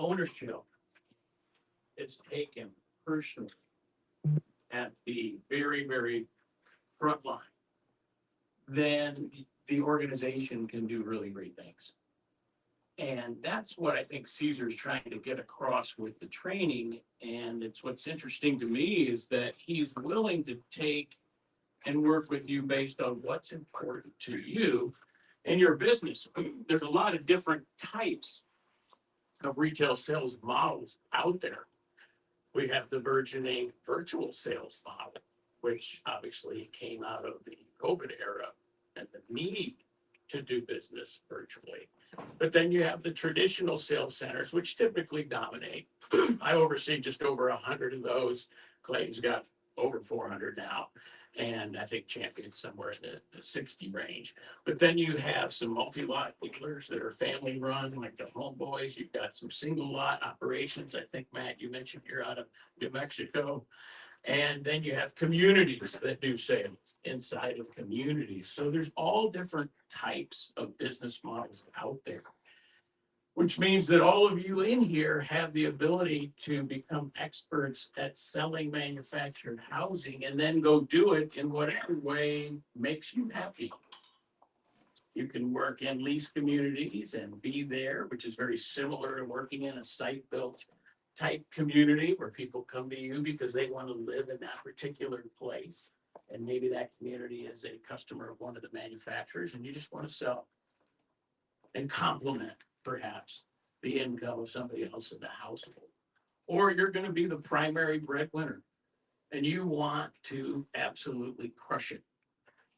ownership is taken personally at the very, very front line, then the organization can do really great things. And that's what I think Caesar's trying to get across with the training. And it's what's interesting to me is that he's willing to take and work with you based on what's important to you in your business. There's a lot of different types of retail sales models out there. We have the burgeoning virtual sales model, which obviously came out of the COVID era and the need to do business virtually. But then you have the traditional sales centers, which typically dominate. I oversee just over 100 of those. Clayton's got over 400 now. And I think Champion's somewhere in the 60 range. But then you have some multi-lot dealers that are family run, like the Homeboys. You've got some single lot operations. I think, Matt, you mentioned you're out of New Mexico. And then you have communities that do sales inside of communities. So there's all different types of business models out there, which means that all of you in here have the ability to become experts at selling manufactured housing and then go do it in whatever way makes you happy. You can work in lease communities and be there, which is very similar to working in a site-built type community where people come to you because they want to live in that particular place. And maybe that community is a customer of one of the manufacturers and you just want to sell and complement perhaps the income of somebody else in the household. Or you're going to be the primary breadwinner and you want to absolutely crush it.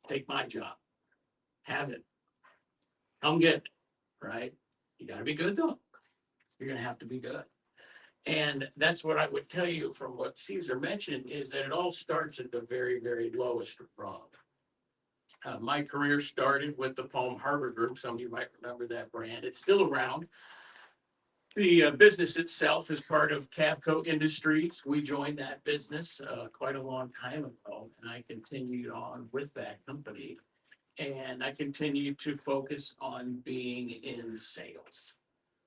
Take my job. Have it. Come get it, right? You got to be good though. You're going to have to be good. And that's what I would tell you from what Caesar mentioned is that it all starts at the very, very lowest rung. My career started with the Palm Harbor Group. Some of you might remember that brand. It's still around. The business itself is part of Cavco Industries. We joined that business quite a long time ago, and I continued on with that company. And I continued to focus on being in sales.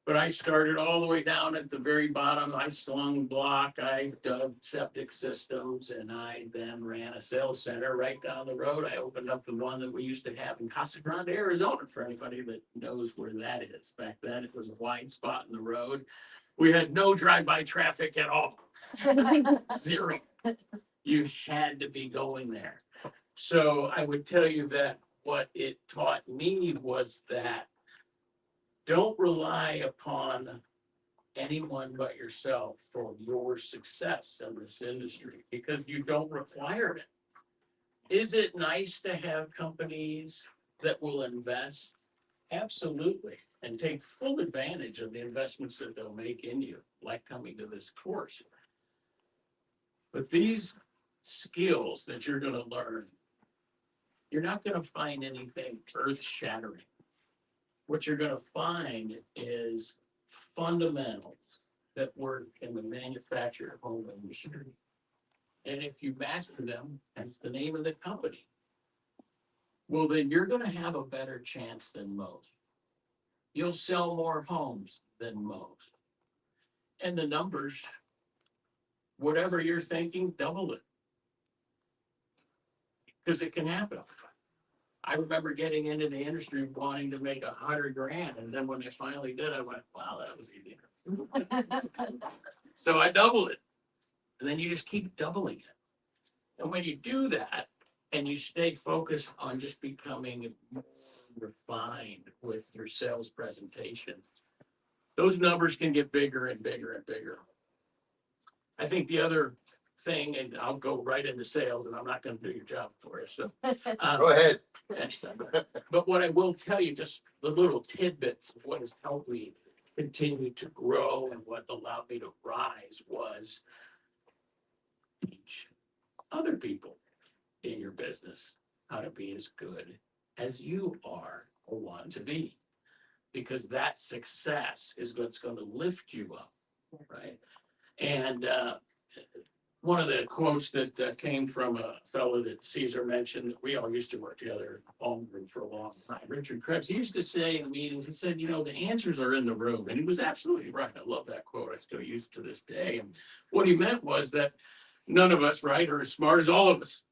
But I started all the way down at the very bottom. I slung block, I dug septic systems, and I then ran a sales center right down the road. I opened up the one that we used to have in Casa Grande, Arizona, for anybody that knows where that is. Back then, it was a wide spot in the road. We had no drive-by traffic at all. Zero. You had to be going there. So I would tell you that what it taught me was that don't rely upon anyone but yourself for your success in this industry because you don't require it. Is it nice to have companies that will invest? Absolutely. And take full advantage of the investments that they'll make in you, like coming to this course. But these skills that you're going to learn, you're not going to find anything earth-shattering. What you're going to find is fundamentals that work in the manufactured home industry. And if you master them, that's the name of the company, well, then you're going to have a better chance than most. You'll sell more homes than most. And the numbers, whatever you're thinking, double it. Because it can happen. I remember getting into the industry wanting to make $100,000. And then when I finally did, I went, wow, that was easy. So I doubled it. And then you just keep doubling it. And when you do that and you stay focused on just becoming more refined with your sales presentation, those numbers can get bigger and bigger and bigger. I think the other thing, and I'll go right into sales, and I'm not going to do your job for you. So Go ahead. But what I will tell you, just the little tidbits of what has helped me continue to grow and what allowed me to rise was teach other people in your business how to be as good as you are or want to be. Because that success is what's going to lift you up, right? And one of the quotes that came from a fellow that Caesar mentioned, that we all used to work together at Palm Group for a long time, Richard Krebs, he used to say in meetings, he said, you know, the answers are in the room. And he was absolutely right. I love that quote. I still use to this day. And what he meant was that none of us, right, are as smart as all of us.